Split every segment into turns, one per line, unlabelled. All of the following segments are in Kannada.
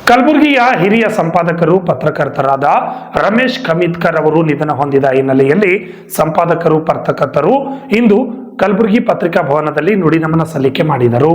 ಕಲಬುರಗಿಯ ಹಿರಿಯ ಸಂಪಾದಕರು ಪತ್ರಕರ್ತರಾದ ರಮೇಶ್ ಖಮಿತ್ಕರ್ ಅವರು ನಿಧನ ಹೊಂದಿದ ಹಿನ್ನೆಲೆಯಲ್ಲಿ ಸಂಪಾದಕರು ಪತ್ರಕರ್ತರು ಇಂದು ಕಲಬುರಗಿ ಪತ್ರಿಕಾ ಭವನದಲ್ಲಿ ನುಡಿನಮನ ಸಲ್ಲಿಕೆ ಮಾಡಿದರು.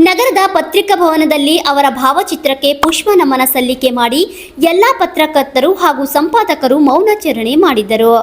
ನಗರದ ಪತ್ರಿಕಾ ಭವನದಲ್ಲಿ ಅವರ ಭಾವಚಿತ್ರಕ್ಕೆ ಪುಷ್ಪ ನಮನ ಸಲ್ಲಿಕೆ ಮಾಡಿ ಎಲ್ಲ ಪತ್ರಕರ್ತರು ಹಾಗೂ ಸಂಪಾದಕರು ಮೌನಾಚರಣೆ ಮಾಡಿದರು.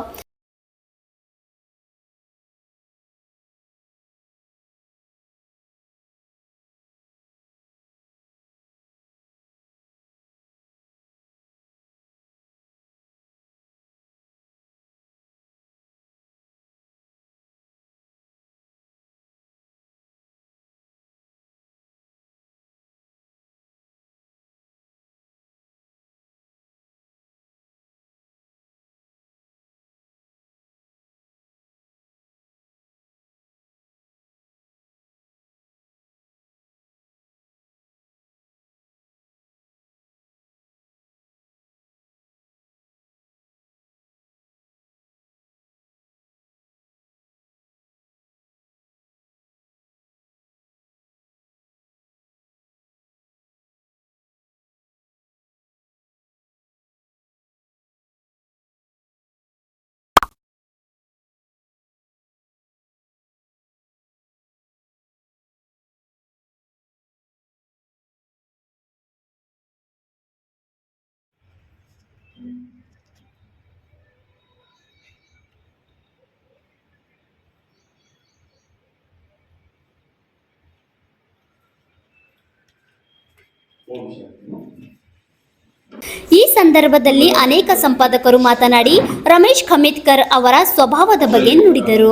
ಈ ಸಂದರ್ಭದಲ್ಲಿ ಅನೇಕ ಸಂಪಾದಕರು ಮಾತನಾಡಿ ರಮೇಶ್ ಖಮಿತ್ಕರ್ ಅವರ ಸ್ವಭಾವದ ಬಗ್ಗೆ ನುಡಿದರು.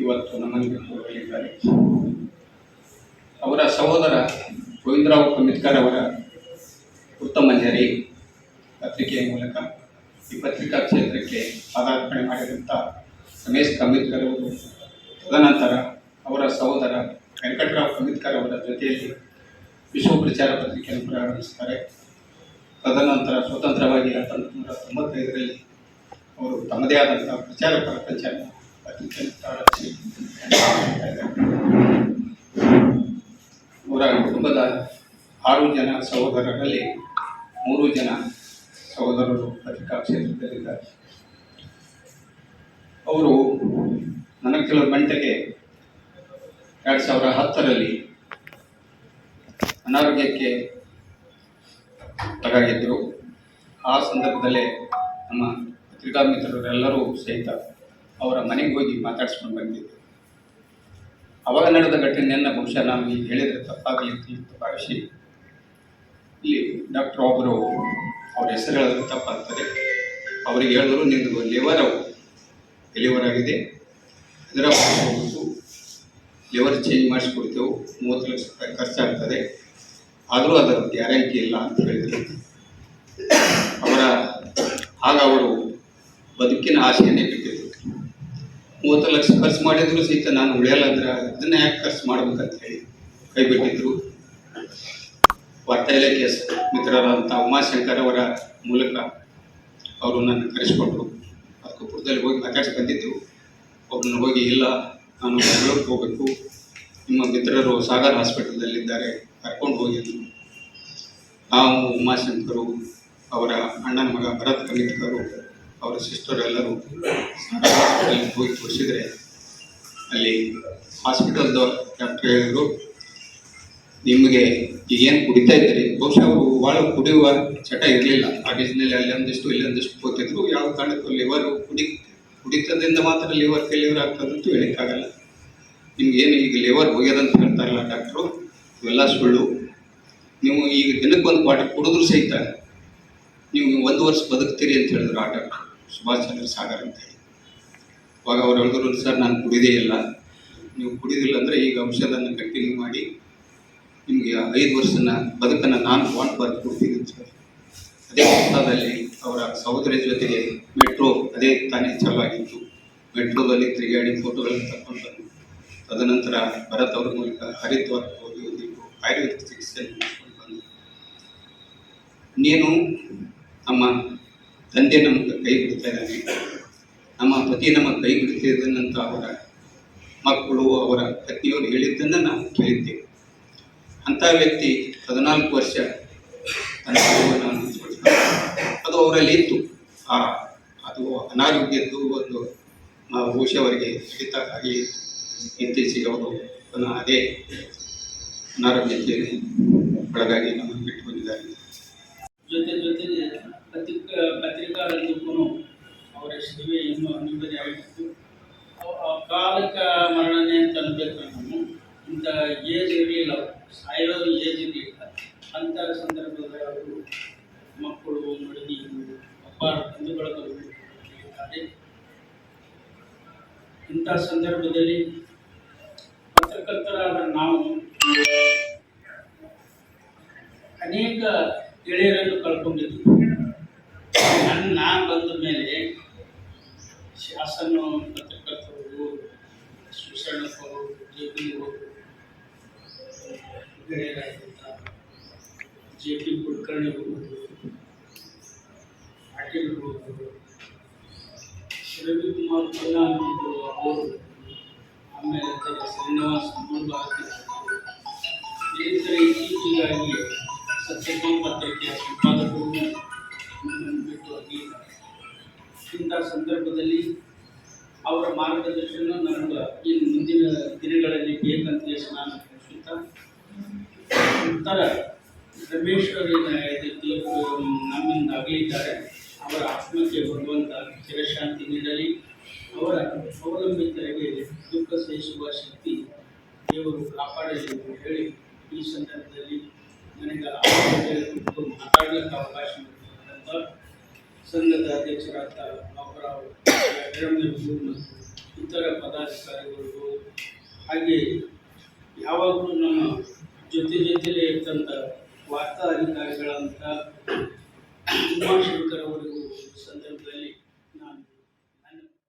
ಇವತ್ತು ನಮ್ಮನ್ನು ಬಿಟ್ಟು ಹೋಗಿದ್ದಾರೆ. ಅವರ ಸಹೋದರ ಗೋವಿಂದರಾವ್ ಖಮಿತ್ಕರ್ ಅವರ ಉತ್ತಮಂಜರಿ ಪತ್ರಿಕೆಯ ಮೂಲಕ ಈ ಪತ್ರಿಕಾ ಕ್ಷೇತ್ರಕ್ಕೆ ಪಾದಾರ್ಪಣೆ ಮಾಡಿದಂಥ ರಮೇಶ್ ಖಮಿತ್ಕರ್ ಅವರು ತದನಂತರ ಅವರ ಸಹೋದರ ವೆಂಕಟರಾವ್ ಖಮಿತ್ಕರ್ ಅವರ ಜೊತೆಯಲ್ಲಿ ವಿಶ್ವ ಪ್ರಚಾರ ಪತ್ರಿಕೆಯನ್ನು ಪ್ರಾರಂಭಿಸುತ್ತಾರೆ. ತದನಂತರ ಸ್ವತಂತ್ರವಾಗಿ 1995ರಲ್ಲಿ ಅವರು ತಮ್ಮದೇ ಆದಂಥ ಪ್ರಚಾರ ಪ್ರಪಂಚ ಪತ್ರಿಕೆಯನ್ನು ಪ್ರಾರಂಭಿಸಿ ಅವರ ಕುಟುಂಬದ 6 ಜನ ಸಹೋದರರಲ್ಲಿ 3 ಜನ ಸಹೋದರರು ಪತ್ರಿಕಾ ಕ್ಷೇತ್ರದಲ್ಲಿದ್ದಾರೆ. ಅವರು ನನಗೆ ಕೆಲವು ಗಂಟೆಗೆ 2010ರಲ್ಲಿ ಅನಾರೋಗ್ಯಕ್ಕೆ ಒಳಗಾಗಿದ್ದರು. ಆ ಸಂದರ್ಭದಲ್ಲೇ ನಮ್ಮ ಪತ್ರಿಕಾ ಮಿತ್ರರೆಲ್ಲರೂ ಸಹಿತ ಅವರ ಮನೆಗೆ ಹೋಗಿ ಮಾತಾಡಿಸ್ಕೊಂಡು ಬಂದಿದ್ದರು. ಅವಾಗ ನಡೆದ ಘಟನೆಯನ್ನು ಬಹುಶಃ ನಾನು ಈಗ ಹೇಳಿದರೆ ತಪ್ಪಾಗಲಿ ಅಂತ ಭಾವಿಸಿ ಇಲ್ಲಿ ಡಾಕ್ಟರ್ ಒಬ್ಬರು ಅವ್ರ ಹೆಸರು ಹೇಳಿದ್ರೆ ತಪ್ಪಾಗ್ತದೆ. ಅವರಿಗೆ ಹೇಳಿದ್ರು ನಿಮ್ಮದು ಲಿವರ್ ಆಗಿದೆ, ಇದರ ಲಿವರ್ ಚೇಂಜ್ ಮಾಡಿಸ್ಕೊಡ್ತೇವೆ, 30 ಲಕ್ಷ ರೂಪಾಯಿ ಖರ್ಚಾಗ್ತದೆ, ಆದರೂ ಅದರ ಗ್ಯಾರಂಟಿ ಇಲ್ಲ ಅಂತ ಹೇಳಿದರು. ಅವರು ಬದುಕಿನ ಆಶೆಯನ್ನೇ ಬಿಟ್ಟಿದ್ರು. 30 ಲಕ್ಷ ಖರ್ಚು ಮಾಡಿದ್ರು ಸಹಿತ ನಾನು ಉಳಿಯಲ್ಲ ಅಂದ್ರೆ ಅದನ್ನ ಯಾಕೆ ಖರ್ಚು ಮಾಡ್ಬೇಕಂತ ಹೇಳಿ ಕೈ ಬಿಟ್ಟಿದ್ರು. ವಾರ್ತಾ ಇಲಾಖೆಯ ಮಿತ್ರರಾದಂಥ ಉಮಾಶಂಕರ್ ಅವರ ಮೂಲಕ ಅವರು ನನ್ನ ಕರೆಸಿಕೊಂಡ್ರು. ಅದಕ್ಕೂಪುರದಲ್ಲಿ ಹೋಗಿ ಮಾತಾಡಿಸಿ ಬಂದಿದ್ದೆವು. ಅವ್ರನ್ನ ಹೋಗಿ ಇಲ್ಲ ನಾನು ಬೆಂಗಳೂರಿಗೆ ಹೋಗಬೇಕು, ನಿಮ್ಮ ಮಿತ್ರರು ಸಾಗರ್ ಹಾಸ್ಪಿಟಲ್ದಲ್ಲಿದ್ದಾರೆ, ಕರ್ಕೊಂಡು ಹೋಗಿ ಅಂದರು. ನಾವು ಉಮಾಶಂಕರು, ಅವರ ಅಣ್ಣನ ಮಗ ಭರತ್ ಖಮಿತ್ಕರು, ಅವರ ಸಿಸ್ಟರ್ ಎಲ್ಲರೂ ಸಾಗರ್ ಹಾಸ್ಪಿಟಲ್ಗೆ ಹೋಗಿ ತೋರಿಸಿದರೆ ಅಲ್ಲಿ ಹಾಸ್ಪಿಟಲ್ದ ಡಾಕ್ಟರ್ ಹೇಳಿದರು, ನಿಮಗೆ ಈಗೇನು ಕುಡಿತಾ ಇದ್ದೀರಿ, ಬಹುಶಃ ಅವರು ಭಾಳ ಕುಡಿಯುವ ಚಟ ಇರಲಿಲ್ಲ. ಆಫೀಸ್ನಲ್ಲಿ ಅಲ್ಲೊಂದಿಷ್ಟು ಇಲ್ಲೊಂದಿಷ್ಟು ಹೋಗ್ತಿದ್ರು. ಯಾವ ಕಾರಣಕ್ಕೂ ಲಿವರು ಕುಡಿತದಿಂದ ಮಾತ್ರ ಲಿವರ್ ಫೇಲ್ಯೂರ್ ಆಗ್ತದಂತೂ ಹೇಳೋಕ್ಕಾಗಲ್ಲ. ನಿಮ್ಗೇನು ಈಗ ಲಿವರ್ ಹೋಗ್ಯದಂತ ಹೇಳ್ತಾರಲ್ಲ ಡಾಕ್ಟ್ರು, ಇವೆಲ್ಲ ಸುಳ್ಳು. ನೀವು ಈಗ ದಿನಕ್ಕೆ 1 ಕ್ವಾರ್ಟರ್ ಕುಡಿದ್ರು ಸಹಿತ ನೀವು 1 ವರ್ಷ ಬದುಕ್ತೀರಿ ಅಂತ ಹೇಳಿದ್ರು ಆ ಡಾಕ್ಟ್ರು ಸುಭಾಷ್ ಚಂದ್ರ ಸಾಗರ್ ಅಂತ ಹೇಳಿ. ಅವಾಗ ಅವ್ರು ಹೇಳಿದ್ರು, ಸರ್ ನಾನು ಕುಡಿದೇ ಇಲ್ಲ, ನೀವು ಕುಡಿದಿಲ್ಲ ಅಂದರೆ ಈಗ ಔಷಧನ ಕಂಟಿನ್ಯೂ ಮಾಡಿ ನಿಮಗೆ 5 ವರ್ಷನ ಬದುಕನ್ನು ನಾನು ಬಾಂಡ್ ಬರ್ದು ಕೊಡ್ತೀನಿ ಅಂತ ಹೇಳಿ. ಅದೇ ಹಂತದಲ್ಲಿ ಅವರ ಸಹೋದರಿ ಜೊತೆಗೆ ಮೆಟ್ರೋ ಅದೇ ತಾನೇ ಚಾಲಾಗಿತ್ತು. ಮೆಟ್ರೋದಲ್ಲಿ ತಿರುಗಾಡಿ ಫೋಟೋಗಳನ್ನು ತಗೊಂಡು ಬಂದು ತದನಂತರ ಭರತ್ ಅವರ ಮೂಲಕ ಹರಿದ್ವಾರಕ್ಕೆ ಹೋಗಿ ಒಂದಿಟ್ಟು ಆಯುರ್ವೇದಿಕ್ ಚಿಕಿತ್ಸೆಯನ್ನು ಮಾಡಿಕೊಂಡು ಬಂದು ನೀನು ನಮ್ಮ ತಂದೆ ನಮಗೆ ಕೈ ಬಿಡ್ತಾ ಇದ್ದಾನೆ, ನಮ್ಮ ಪತಿ ನಮ್ಮ ಕೈ ಬಿಡ್ತಿದ್ದನಂತ ಅವರ ಮಕ್ಕಳು ಅವರ ಪತ್ನಿಯವರು ಹೇಳಿದ್ದನ್ನು ನಾವು ಕೇಳಿದ್ದೇವೆ. ಅಂಥ ವ್ಯಕ್ತಿ 14 ವರ್ಷ ತನ್ನ ಜೀವನವನ್ನು ಅನುಭವಿಸ್ತಾರೆ. ಅದು ಅವರಲ್ಲಿ ಇತ್ತು. ಅದು ಅನಾರೋಗ್ಯದ್ದು ಒಂದು ಬಹುಶಃ ಅವರಿಗೆ ಹಿಡಿತ ಆಗಿ ಇತ್ತೀಚೆಗೆ ಅವರು ಪುನಃ ಅದೇ ಅನಾರೋಗ್ಯಕ್ಕೆ ಒಳಗಾಗಿ ನಮ್ಮನ್ನು ಬಿಟ್ಟು ಬಂದಿದ್ದಾರೆ.
ಜೊತೆಗೆ ಪತ್ರಿಕಾರಂಗಕ್ಕೂ ಅವರ ಸೇವೆ ಇನ್ನೂ ಅನಿವಾರ್ಯವಾಗಿತ್ತು. ಆ ಕಾಲಕ ಮರಣನೆ ಅಂತ ಅನ್ಬೇಕು. ನಾವು ಇಂಥ ಏಜ್ ಇರಲಿಲ್ಲ, ಸಾಯೋ ಏಜ್ ಇರಲಿಲ್ಲ. ಅಂಥ ಸಂದರ್ಭದಲ್ಲಿ ಅವರು ಮಕ್ಕಳು ಮಡದಿಗಳು ಅಪಾರ ಬಂಧುಗಳು ಇದ್ದಾರೆ. ಇಂಥ ಸಂದರ್ಭದಲ್ಲಿ ಪತ್ರಕರ್ತರಾದ ನಾವು ಅನೇಕ ಗೆಳೆಯರನ್ನು ಕಳ್ಕೊಂಡಿದ್ದೀವಿ. ನಾನು ಬಂದ ಮೇಲೆ ಶಾಸನ ಪತ್ರಕರ್ತರು, ಶಿಕ್ಷಣಕ್ಕವರು, ಗೆಳೆಯರಾದಂಥ JP ಕುಲಕರ್ಣಿ ಪಾಟೀಲ್ ರವಿಕುಮಾರ್ ಪಲ್ಲಾಂಬಿದ್ರು ಅವರು, ಆಮೇಲೆ ಶ್ರೀನಿವಾಸ್ ಮೂರ್ಭಾರತಿ, ಇತ್ತೀಚೆಗಾಗಿ ಸತ್ಯಕಾಂ ಪತ್ರಿಕೆಯ ಸಂಪಾದಕರು ಬಿಟ್ಟು ಹೋಗಿದ್ದಾರೆ. ಇಂಥ ಸಂದರ್ಭದಲ್ಲಿ ಅವರ ಮಾರ್ಗದರ್ಶನ ನನಗೆ ಈ ಮುಂದಿನ ದಿನಗಳಲ್ಲಿ ಬೇಕಂತ ನಾನು ಅನಿಸುತ್ತಾ, ನಂತರ ರಮೇಶ್ ನಮ್ಮಿಂದ ಅಗಲಿದ್ದಾರೆ. ಅವರ ಆತ್ಮಕ್ಕೆ ಭಗವಂತ ಚಿರಶಾಂತಿ ನೀಡಲಿ. ಅವರ ಅವಲಂಬಿತರಿಗೆ ದುಃಖ ಸಹಿಸುವ ಶಕ್ತಿ ದೇವರು ಕಾಪಾಡಲಿ ಎಂದು ಹೇಳಿ ಈ ಸಂದರ್ಭದಲ್ಲಿ ನನಗೆ ಮಾತಾಡಲಿಕ್ಕೆ ಅವಕಾಶ ನೀಡಿದಂಥ ಸಂಘದ ಅಧ್ಯಕ್ಷರಾದ ಬಾಬುರಾವ್ ಮತ್ತು ಇತರ ಪದಾಧಿಕಾರಿಗಳಿಗೂ, ಹಾಗೆ ಯಾವಾಗಲೂ ನಮ್ಮ ಜೊತೆಲೇ ಇರ್ತಂಥ ವಾರ್ತಾ ಅಧಿಕಾರಿಗಳಂಥ ಉಮಾಶಂಕರ್